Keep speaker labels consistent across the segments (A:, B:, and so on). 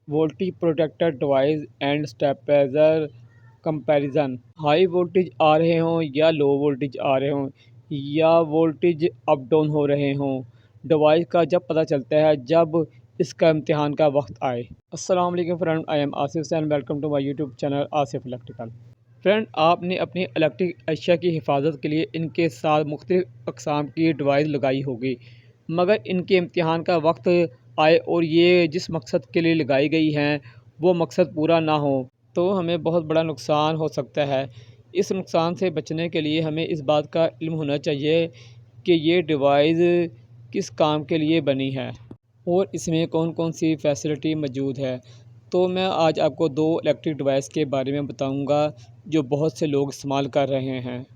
A: Voltage protector device and stabiliser comparison. High voltage आ रहे हों या लो वोल्टेज आ रहे हों या वोल्टेज अप डाउन हो रहे हों, डिवाइस का जब पता चलता है जब इसका इम्तिहान का वक्त आए। अस्सलाम वालेकुम friend, I am Asif and welcome to my YouTube channel Asif electrical. Friend, आपने अपनी इलेक्ट्रिक अशिया की हिफाजत के लिए इनके साथ मुख्तलिफ़ अक़साम की डिवाइस लगाई होगी, मगर इनके इम्तिहान का वक्त आए और ये जिस मकसद के लिए लगाई गई हैं वो मकसद पूरा ना हो तो हमें बहुत बड़ा नुकसान हो सकता है। इस नुकसान से बचने के लिए हमें इस बात का इल्म होना चाहिए कि ये डिवाइस किस काम के लिए बनी है और इसमें कौन कौन सी फैसिलिटी मौजूद है। तो मैं आज आपको दो इलेक्ट्रिक डिवाइस के बारे में बताऊंगा जो बहुत से लोग इस्तेमाल कर रहे हैं।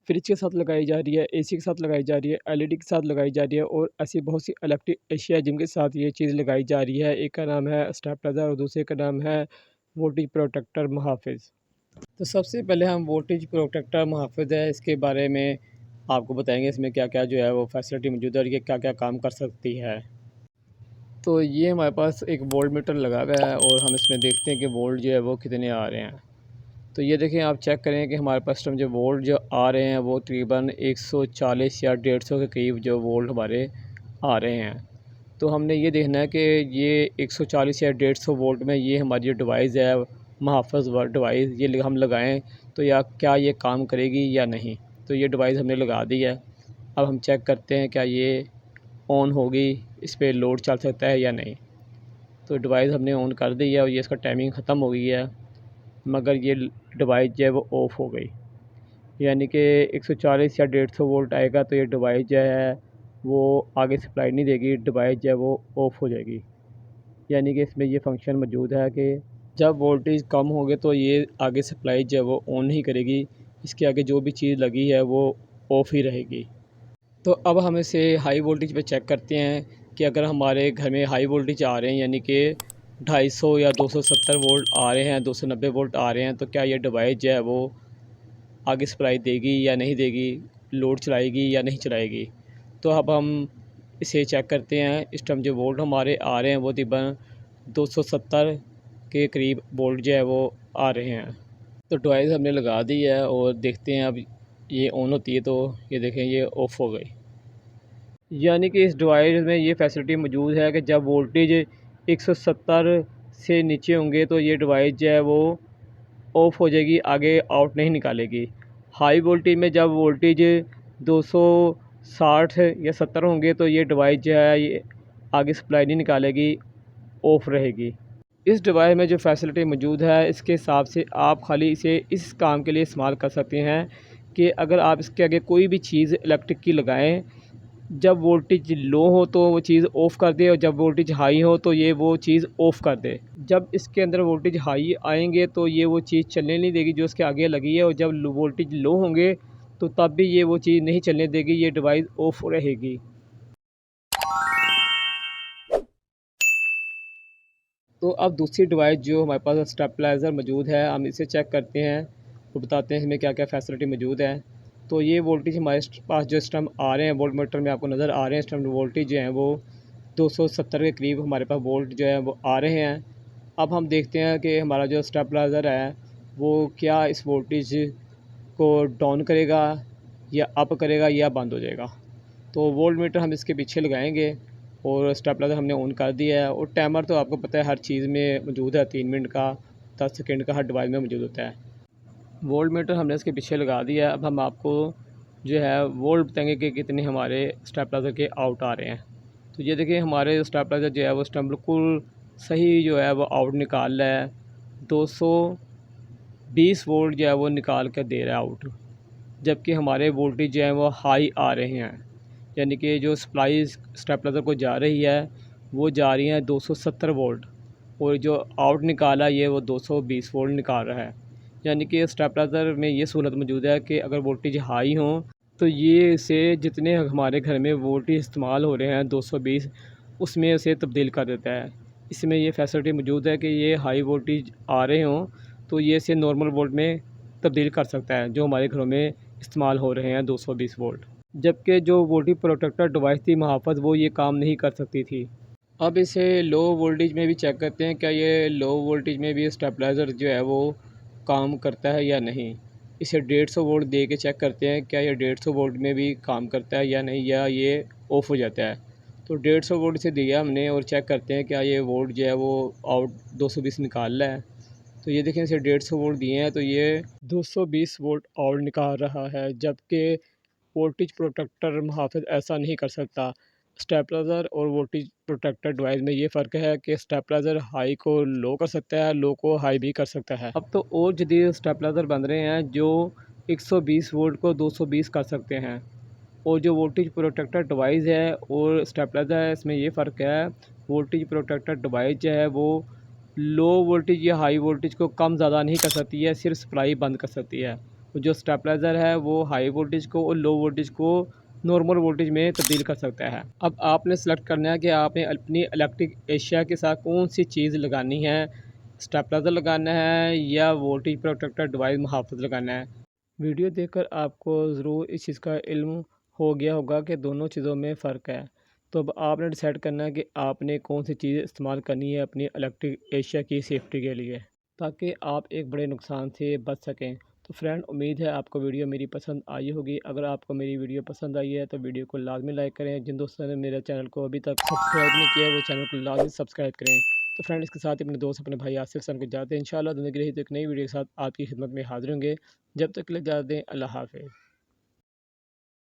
A: फ्रिज के साथ लगाई जा रही है, एसी के साथ लगाई जा रही है, एलईडी के साथ लगाई जा रही है और ऐसी बहुत सी इलेक्ट्रिक एशिया जिनके साथ ये चीज़ लगाई जा रही है। एक का नाम है स्टेबलाइजर और दूसरे का नाम है वोल्टेज प्रोटेक्टर मुहाफ़िज़। तो सबसे पहले हम वोल्टेज प्रोटेक्टर मुहाफ़िज़ है इसके बारे में आपको बताएंगे, इसमें क्या क्या जो है वो फैसिलिटी मौजूद है और ये क्या क्या काम कर सकती है। तो ये हमारे पास एक वोल्ट मीटर लगा हुआ है और हम इसमें देखते हैं कि वोल्ट जो है वो कितने आ रहे हैं। तो ये देखें, आप चेक करें कि हमारे पास जो वोल्ट जो आ रहे हैं वो तकरीबन 140 या 150 के करीब जो वोल्ट हमारे आ रहे हैं। तो हमने ये देखना है कि ये 140 या 150 वोल्ट में ये हमारी जो डिवाइस है मुहाफ़िज़ डिवाइस ये हम लगाएं तो या क्या ये काम करेगी या नहीं। तो ये डिवाइस हमने लगा दी है। अब हम चेक करते हैं क्या ये ऑन होगी, इस पर लोड चल सकता है या नहीं। तो डिवाइस हमने ऑन कर दी है और ये इसका टाइमिंग ख़त्म हो गई है, मगर ये डिवाइस जो है वो ऑफ़ हो गई। यानी कि 140 या 150 वोल्ट आएगा तो ये डिवाइस जो है वो आगे सप्लाई नहीं देगी, डिवाइस जो है वो ऑफ़ हो जाएगी। यानी कि इसमें ये फंक्शन मौजूद है कि जब वोल्टेज कम होगे तो ये आगे सप्लाई जो है वो ऑन नहीं करेगी, इसके आगे जो भी चीज़ लगी है वो ऑफ़ ही रहेगी। तो अब हम इसे हाई वोल्टेज पे चेक करते हैं कि अगर हमारे घर में हाई वोल्टेज आ रहे हैं यानी कि 250 या 270 वोल्ट आ रहे हैं, 290 वोल्ट आ रहे हैं, तो क्या ये डिवाइस जो है वो आगे सप्लाई देगी या नहीं देगी, लोड चलाएगी या नहीं चलाएगी। तो अब हम इसे चेक करते हैं। इस टाइम जो वोल्ट हमारे आ रहे हैं वो तकरीबन 270 के करीब वोल्ट जो है वो आ रहे हैं। तो डिवाइस हमने लगा दी है और देखते हैं अब ये ऑन होती है तो ये देखें ये ऑफ़ हो गई। यानी कि इस डिवाइस में ये फैसिलिटी मौजूद है कि जब वोल्टेज 170 से नीचे होंगे तो ये डिवाइस जो है वो ऑफ़ हो जाएगी, आगे आउट नहीं निकालेगी। हाई वोल्टेज में जब वोल्टेज 260 या 70 होंगे तो ये डिवाइस जो है ये आगे सप्लाई नहीं निकालेगी, ऑफ़ रहेगी। इस डिवाइस में जो फैसिलिटी मौजूद है इसके हिसाब से आप खाली इसे इस काम के लिए इस्तेमाल कर सकते हैं कि अगर आप इसके आगे कोई भी चीज़ इलेक्ट्रिक की लगाएं, जब वोल्टेज लो हो तो वो चीज़ ऑफ़ कर दे और जब वोल्टेज हाई हो तो ये वो चीज़ ऑफ़ कर दे। जब इसके अंदर वोल्टेज हाई आएंगे तो ये वो चीज़ चलने नहीं देगी जो इसके आगे लगी है, और जब वोल्टेज लो होंगे तो तब भी ये वो चीज़ नहीं चलने देगी, ये डिवाइस ऑफ़ रहेगी। तो अब दूसरी डिवाइस जो हमारे पास स्टेबलाइज़र मौजूद है, हम इसे चेक करते हैं और बताते हैं इसमें क्या क्या फैसिलिटी मौजूद है। तो ये वोल्टेज हमारे पास जो इस टाइम आ रहे हैं वोल्ट मीटर में आपको नज़र आ रहे हैं, इस टाइम वोल्टेज जो हैं वो 270 के करीब हमारे पास वोल्ट जो है वो आ रहे हैं। अब हम देखते हैं कि हमारा जो स्टेबलाइज़र है वो क्या इस वोल्टेज को डाउन करेगा या अप करेगा या बंद हो जाएगा। तो वोल्ट मीटर हम इसके पीछे लगाएंगे और स्टेबलाइज़र हमने ऑन कर दिया है और टाइमर तो आपको पता है हर चीज़ में मौजूद है, 3 मिनट का, 10 सेकंड का हर डिवाइस में मौजूद होता है। वोल्ट मीटर हमने इसके पीछे लगा दिया है। अब हम आपको जो है वोल्ट बताएंगे कि कितने हमारे स्टेबलाइज़र के आउट आ रहे हैं। तो ये देखिए हमारे स्टेबलाइज़र जो है वो इस टाइम बिल्कुल सही जो है वो आउट निकाल रहा है, 220 वोल्ट जो है वो निकाल कर दे रहा है आउट, जबकि हमारे वोल्टेज जो है वो हाई आ रहे हैं। यानी कि जो सप्लाई स्टेबलाइज़र को जा रही है वो जा रही है 270 वोल्ट और जो आउट निकाला ये वो 220 वोल्ट निकाल रहा है। यानी कि स्टेबलाइज़र में ये सहूलत मौजूद है कि अगर वोल्टेज हाई हो तो ये इसे जितने हमारे घर में वोल्टेज इस्तेमाल हो रहे हैं 220 उसमें उसे तब्दील कर देता है। इसमें ये फैसिलिटी मौजूद है कि ये हाई वोल्टेज आ रहे हों तो ये इसे नॉर्मल वोल्ट में तब्दील कर सकता है जो हमारे घरों में इस्तेमाल हो रहे हैं 220 वोल्ट। जबकि जो वोल्टेज प्रोटेक्टर डिवाइस थी मुहाफ़िज़ वो ये काम नहीं कर सकती थी। अब इसे लो वोल्टेज में भी चेक करते हैं, क्या ये लो वोल्टेज में भी स्टेबलाइज़र जो है वो काम करता है या नहीं। इसे 150 वोल्ट दे के चेक करते हैं, क्या ये 150 वोल्ट में भी काम करता है या नहीं, या ये ऑफ़ हो जाता है। तो 150 वोल्ट से दिया हमने और चेक करते हैं क्या ये वोल्ट जो है वो आउट 220 निकाल रहा है। तो ये देखें, इसे 150 वोल्ट दिए हैं तो ये 220 वोल्ट आउट निकाल रहा है, जबकि वोल्टेज प्रोटेक्टर मुहाफ़िज़ ऐसा नहीं कर सकता। स्टेबलाइज़र और वोल्टेज प्रोटेक्टर डिवाइस में ये फ़र्क है कि स्टेबलाइज़र हाई को लो कर सकता है, लो को हाई भी कर सकता है। अब तो और जदीद स्टेबलाइज़र बन रहे हैं जो 120 वोल्ट को 220 कर सकते हैं। और जो वोल्टेज प्रोटेक्टर डिवाइस है और स्टेबलाइज़र है, इसमें ये फ़र्क है, वोल्टेज प्रोटेक्टर डिवाइस जो है वो लो वोल्टेज या हाई वोल्टेज को कम ज़्यादा नहीं कर सकती है, सिर्फ सप्लाई बंद कर सकती है। और जो स्टेबलाइज़र है वो हाई वोल्टेज को और लो वोल्टेज को नॉर्मल वोल्टेज में तब्दील कर सकता है। अब आपने सेलेक्ट करना है कि आपने अपनी इलेक्ट्रिक एशिया के साथ कौन सी चीज़ लगानी है, स्टेबलाइज़र लगाना है या वोल्टेज प्रोटेक्टर डिवाइस मुहाफ़िज़ लगाना है। वीडियो देखकर आपको ज़रूर इस चीज़ का इल्म हो गया होगा कि दोनों चीज़ों में फ़र्क है। तो अब आपने डिसाइड करना है कि आपने कौन सी चीज़ इस्तेमाल करनी है अपनी इलेक्ट्रिक एशिया की सेफ्टी के लिए, ताकि आप एक बड़े नुकसान से बच सकें। तो फ्रेंड, उम्मीद है आपको वीडियो मेरी पसंद आई होगी। अगर आपको मेरी वीडियो पसंद आई है तो वीडियो को लाजमी लाइक करें। जिन दोस्तों ने मेरे चैनल को अभी तक सब्सक्राइब नहीं किया है वो चैनल को लाजमी सब्सक्राइब करें। तो फ्रेंड, इसके साथ ही अपने दोस्त अपने भाई आसिफ सर को जाते हैं। इंशाल्लाह ज़िंदगी रही तो एक नई वीडियो के साथ आपकी खिदमत में हाजिर होंगे। जब तक के लिए इजाज़त दें। अल्लाह हाफ़िज़।